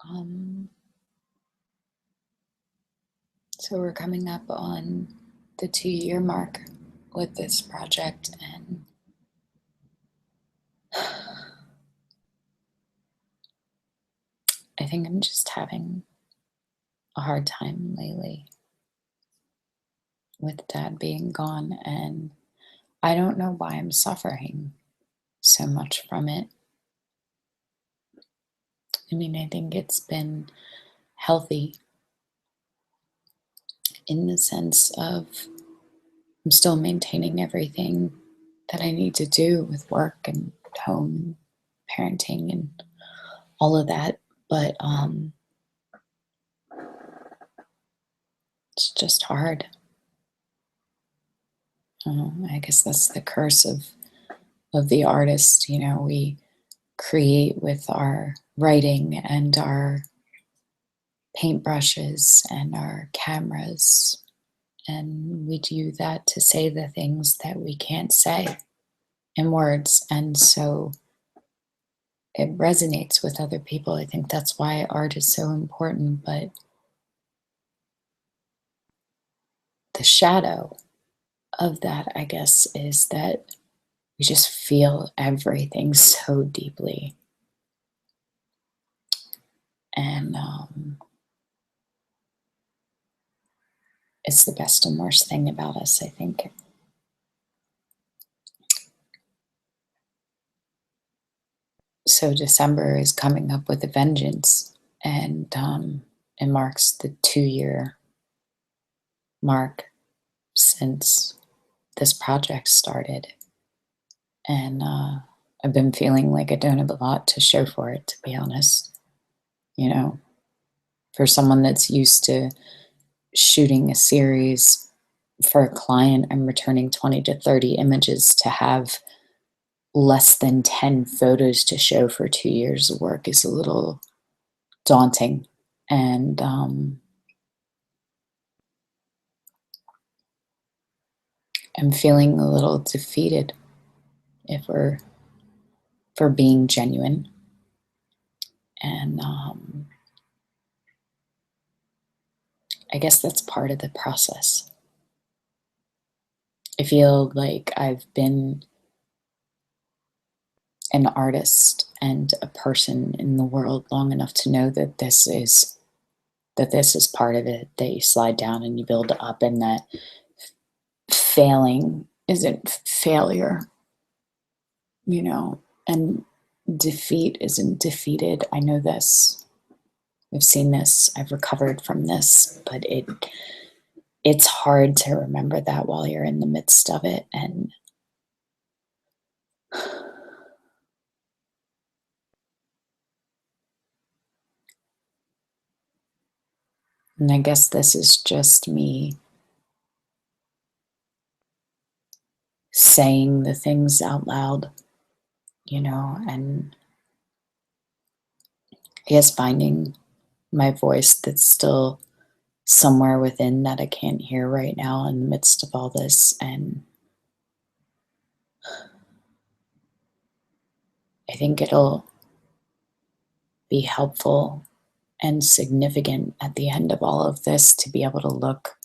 Um, so we're coming up on the 2-year mark with this project, and I think I'm just having a hard time lately with Dad being gone, and I don't know why I'm suffering so much from it. I mean, I think it's been healthy in the sense of I'm still maintaining everything that I need to do with work and home, parenting, and all of that. But it's just hard. I guess that's the curse of the artist. You know, we create with our writing and our paintbrushes and our cameras, and we do that to say the things that we can't say in words. And so it resonates with other people. I think that's why art is so important. But the shadow of that, I guess, is that we just feel everything so deeply. And it's the best and worst thing about us, I think. So December is coming up with a vengeance, and it marks the 2-year mark since this project started. And I've been feeling like I don't have a lot to show for it, to be honest. You know, for someone that's used to shooting a series for a client and returning 20 to 30 images, to have less than 10 photos to show for 2 years of work is a little daunting. And I'm feeling a little defeated, if we're for being genuine. And I guess that's part of the process. I feel like I've been an artist and a person in the world long enough to know that this is part of it, that you slide down and you build up, and that failing isn't failure, you know, and defeat isn't defeated. I know this. I've seen this. I've recovered from this, but it's hard to remember that while you're in the midst of it. And I guess this is just me saying the things out loud, you know, and I guess finding my voice that's still somewhere within that I can't hear right now in the midst of all this. And I think it'll be helpful and significant at the end of all of this to be able to look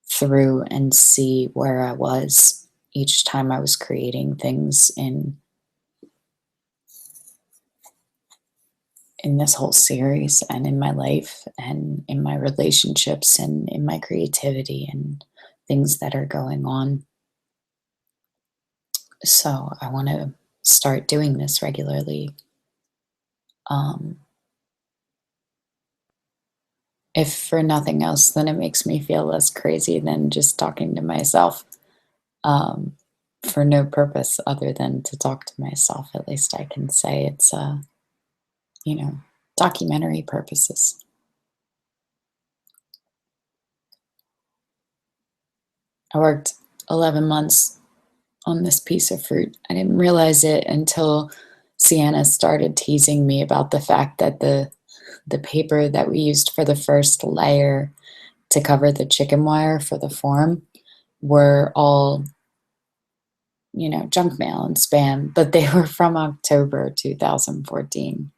through and see where I was each time I was creating things in this whole series, and in my life and in my relationships and in my creativity and things that are going on. So I want to start doing this regularly. Um, if for nothing else, then it makes me feel less crazy than just talking to myself, um, for no purpose other than to talk to myself. At least I can say it's, you know, documentary purposes. I worked 11 months on this piece of fruit. I didn't realize it until Sienna started teasing me about the fact that the paper that we used for the first layer to cover the chicken wire for the form were all, you know, junk mail and spam, but they were from October 2014.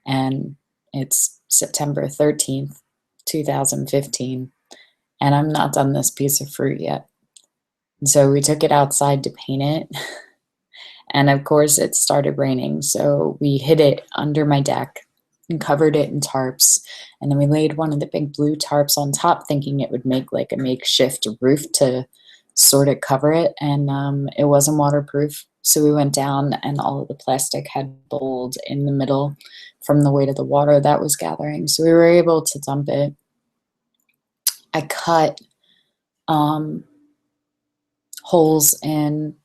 And It's September 13th, 2015, and I'm not done this piece of fruit yet. And so we took it outside to paint it. And of course, it started raining. So we hid it under my deck and covered it in tarps. And then we laid one of the big blue tarps on top, thinking it would make like a makeshift roof to sort of cover it. And it wasn't waterproof. So we went down, and all of the plastic had bowled in the middle from the weight of the water that was gathering. So we were able to dump it. I cut holes in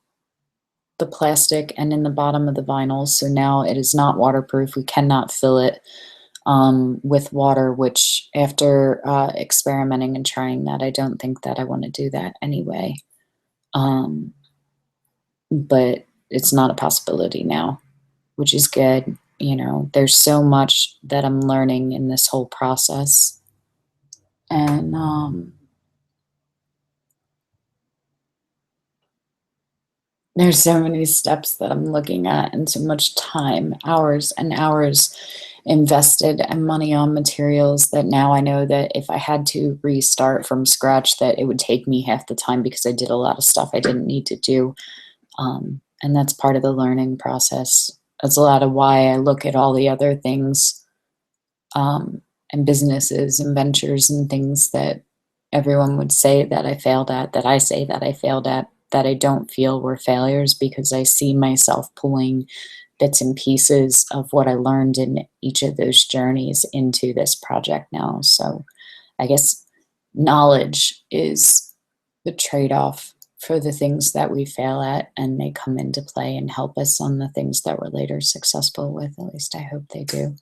the plastic and in the bottom of the vinyl, so now it is not waterproof. We cannot fill it with water, which after experimenting and trying that, I don't think that I want to do that anyway. But it's not a possibility now, which is good. You know, there's so much that I'm learning in this whole process. And there's so many steps that I'm looking at, and so much time, hours and hours invested, and money on materials, that now I know that if I had to restart from scratch, that it would take me half the time, because I did a lot of stuff I didn't need to do. And that's part of the learning process. That's a lot of why I look at all the other things, and businesses and ventures and things that everyone would say that I failed at, that I say that I failed at, that I don't feel were failures, because I see myself pulling bits and pieces of what I learned in each of those journeys into this project now. So I guess knowledge is the trade-off for the things that we fail at, and they come into play and help us on the things that we're later successful with. At least I hope they do.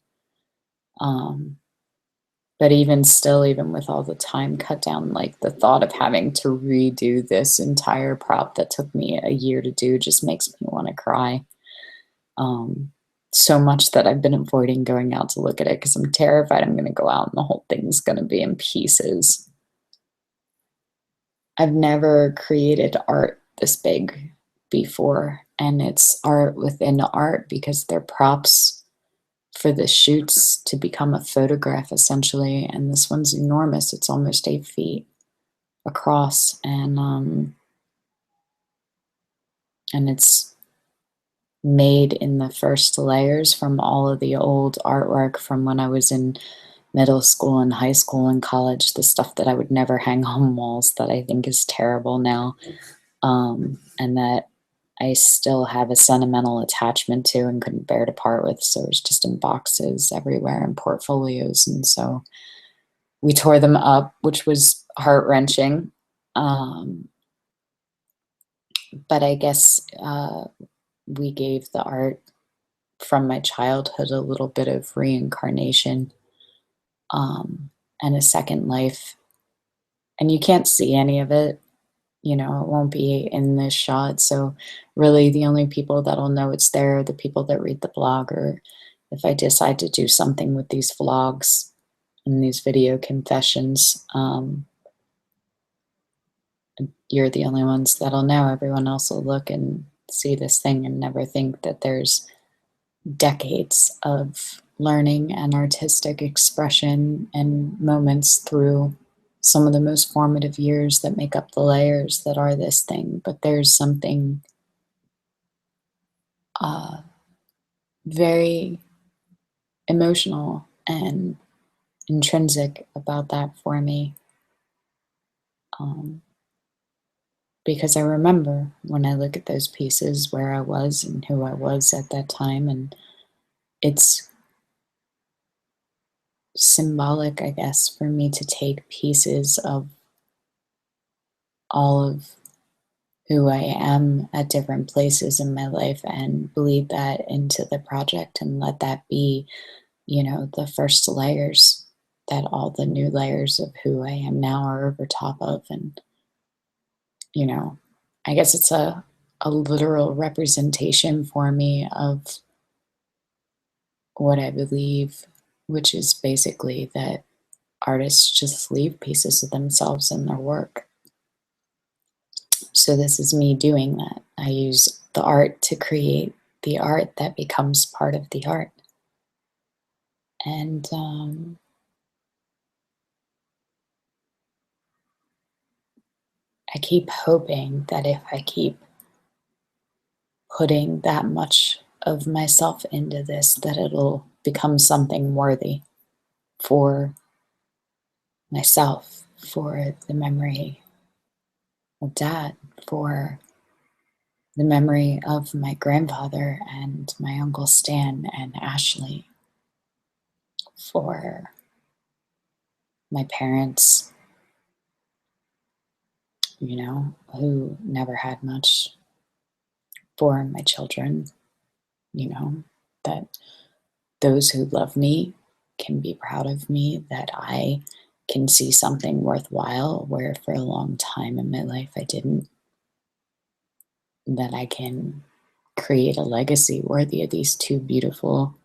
But even still, even with all the time cut down, like the thought of having to redo this entire prop that took me a year to do just makes me want to cry. So much that I've been avoiding going out to look at it, because I'm terrified I'm going to go out and the whole thing's going to be in pieces. I've never created art this big before, and it's art within art, because they're props for the shoots to become a photograph, essentially. And this one's enormous. It's almost 8 feet across, and it's made in the first layers from all of the old artwork from when I was in middle school and high school and college, the stuff that I would never hang on walls that I think is terrible now, and that I still have a sentimental attachment to and couldn't bear to part with. So it's just in boxes everywhere and portfolios. And so we tore them up, which was heart-wrenching. But I guess we gave the art from my childhood a little bit of reincarnation, and a second life. And you can't see any of it. You know, it won't be in this shot. So really the only people that'll know it's there are the people that read the blog, or if I decide to do something with these vlogs and these video confessions, you're the only ones that'll know. Everyone else will look and see this thing and never think that there's decades of learning and artistic expression and moments through some of the most formative years that make up the layers that are this thing. But there's something very emotional and intrinsic about that for me, because I remember when I look at those pieces where I was and who I was at that time, and it's symbolic, I guess, for me to take pieces of all of who I am at different places in my life and bleed that into the project, and let that be, you know, the first layers that all the new layers of who I am now are over top of. And, you know, I guess it's a literal representation for me of what I believe, which is basically that artists just leave pieces of themselves in their work. So this is me doing that. I use the art to create the art that becomes part of the art. And I keep hoping that if I keep putting that much of myself into this, that it'll become something worthy for myself, for the memory of Dad, for the memory of my grandfather and my Uncle Stan and Ashley, for my parents, who never had much, for my children, that those who love me can be proud of me, that I can see something worthwhile where for a long time in my life I didn't, that I can create a legacy worthy of these two beautiful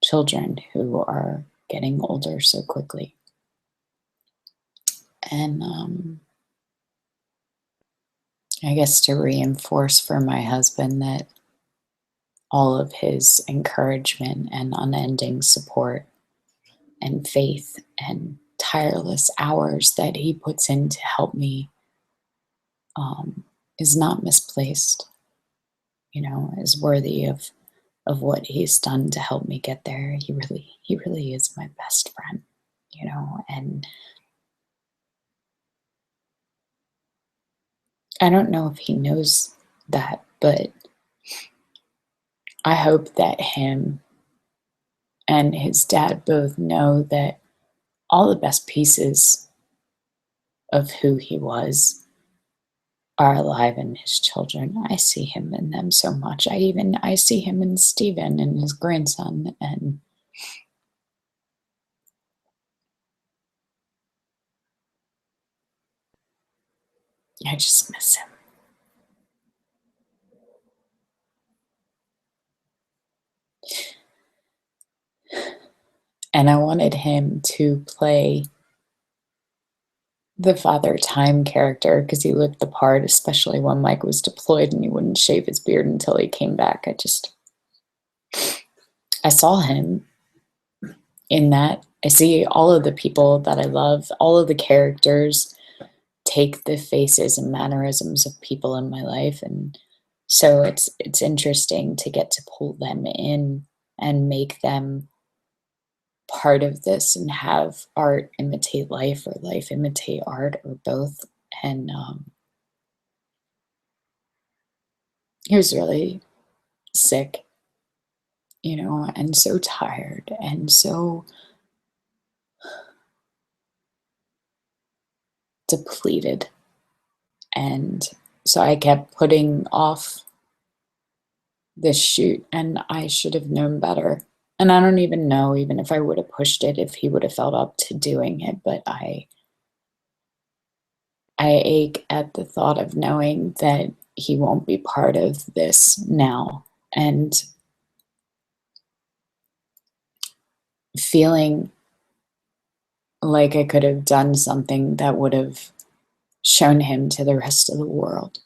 children who are getting older so quickly. And I guess to reinforce for my husband that all of his encouragement and unending support and faith and tireless hours that he puts in to help me is not misplaced, is worthy of what he's done to help me get there. He really is my best friend, and I don't know if he knows that, but I hope that him and his dad both know that all the best pieces of who he was are alive in his children. I see him in them so much. I see him in Stephen and his grandson, and I just miss him. And I wanted him to play the Father Time character because he looked the part, especially when Mike was deployed and he wouldn't shave his beard until he came back. I saw him in that. I see all of the people that I love, all of the characters take the faces and mannerisms of people in my life, and so it's interesting to get to pull them in and make them part of this and have art imitate life or life imitate art or both. And he was really sick, and so tired and so depleted. And so I kept putting off this shoot, and I should have known better. And I don't even know, even if I would have pushed it, if he would have felt up to doing it. But I ache at the thought of knowing that he won't be part of this now, and feeling like I could have done something that would have shown him to the rest of the world,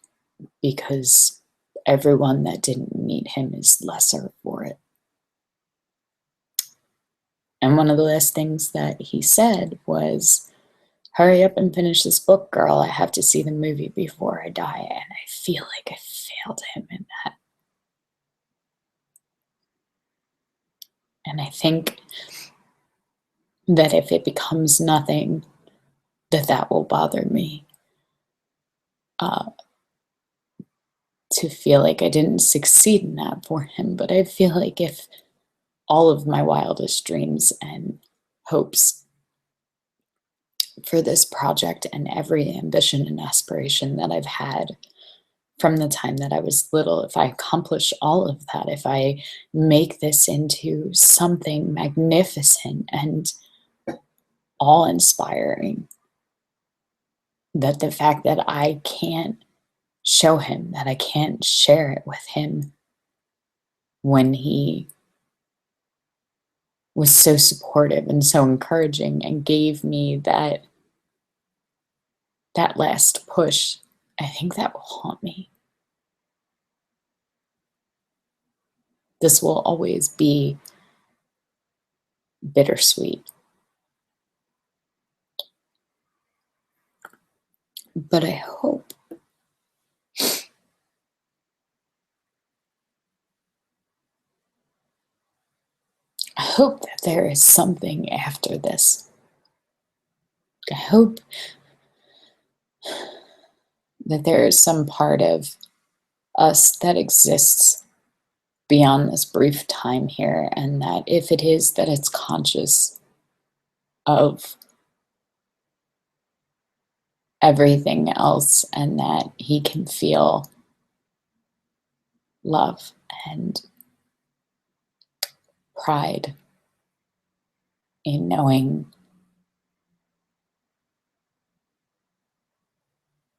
because everyone that didn't meet him is lesser for it. And one of the last things that he said was, "Hurry up and finish this book, girl. I have to see the movie before I die." And I feel like I failed him in that. And I think that if it becomes nothing, that will bother me. Uh, to feel like I didn't succeed in that for him. But I feel like if all of my wildest dreams and hopes for this project and every ambition and aspiration that I've had from the time that I was little, if I accomplish all of that, if I make this into something magnificent and awe-inspiring, that the fact that I can't show him, that I can't share it with him when he was so supportive and so encouraging and gave me that last push, I think that will haunt me. This will always be bittersweet. But I hope that there is something after this. I hope that there is some part of us that exists beyond this brief time here, and that if it is, that it's conscious of everything else, and that he can feel love and pride in knowing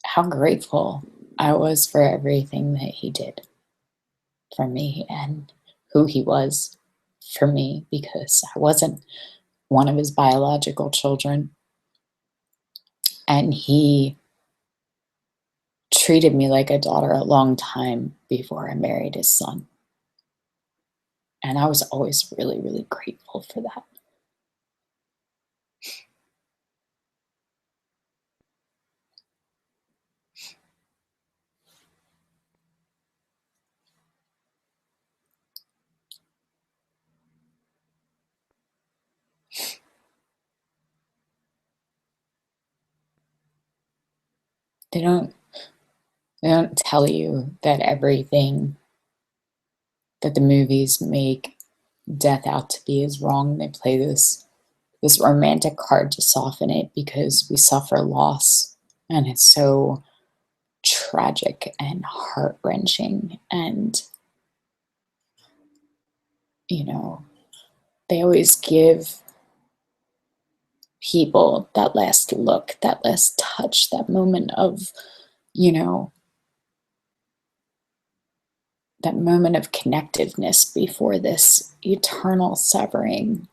how grateful I was for everything that he did for me and who he was for me, because I wasn't one of his biological children, and he treated me like a daughter a long time before I married his son. And I was always really, really grateful for that. They don't they don't tell you that everything that the movies make death out to be is wrong. They play this romantic card to soften it because we suffer loss, and it's so tragic and heart-wrenching. And you know, they always give people that last look, that last touch, that moment of, you know, that moment of connectiveness before this eternal severing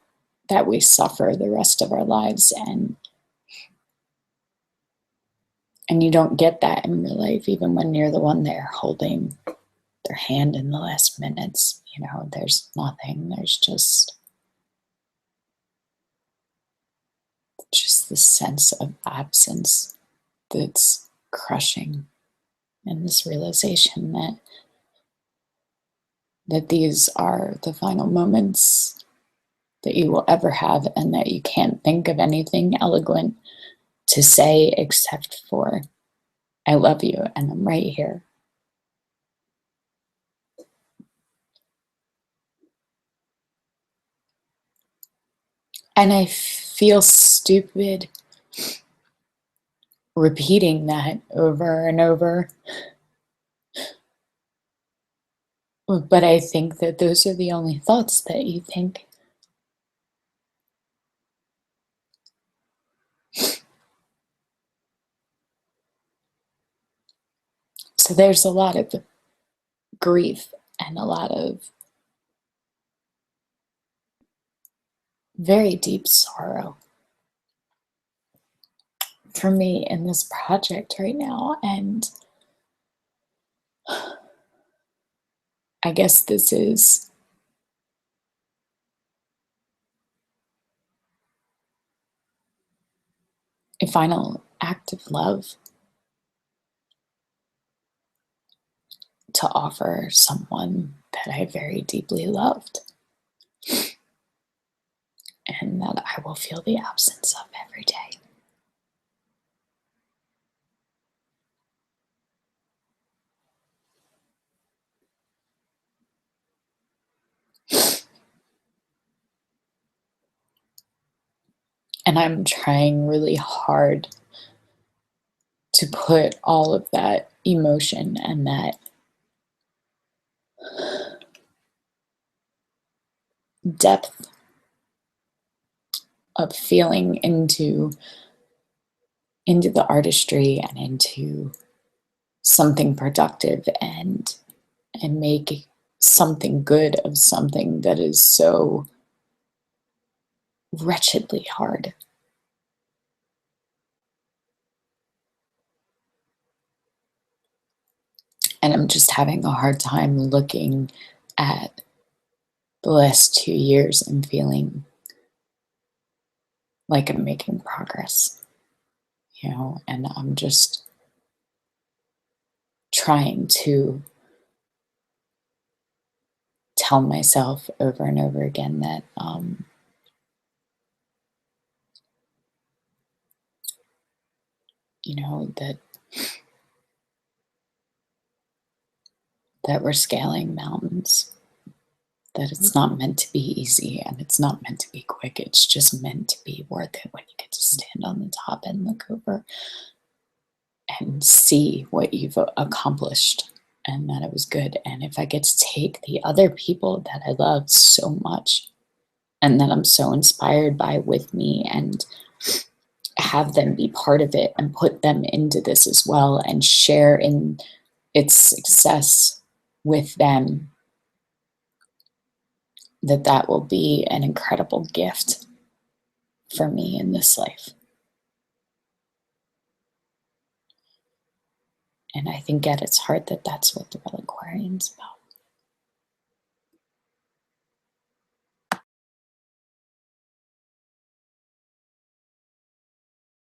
that we suffer the rest of our lives. And you don't get that in real life, even when you're the one there holding their hand in the last minutes. There's nothing. There's just the sense of absence that's crushing, and this realization that these are the final moments that you will ever have, and that you can't think of anything eloquent to say except for, I love you and I'm right here. And I feel stupid repeating that over and over. But I think that those are the only thoughts that you think. So there's a lot of grief and a lot of very deep sorrow for me in this project right now. And I guess this is a final act of love to offer someone that I very deeply loved, and that I will feel the absence of every day. And I'm trying really hard to put all of that emotion and that depth of feeling into the artistry and into something productive, and make something good of something that is so wretchedly hard. And I'm just having a hard time looking at the last 2 years and feeling like I'm making progress, and I'm just trying to tell myself over and over again that, that we're scaling mountains, that it's not meant to be easy and it's not meant to be quick. It's just meant to be worth it when you get to stand on the top and look over and see what you've accomplished and that it was good. And if I get to take the other people that I love so much and that I'm so inspired by with me and have them be part of it and put them into this as well and share in its success with them, that will be an incredible gift for me in this life. And I think at its heart that that's what the Reliquarian's about.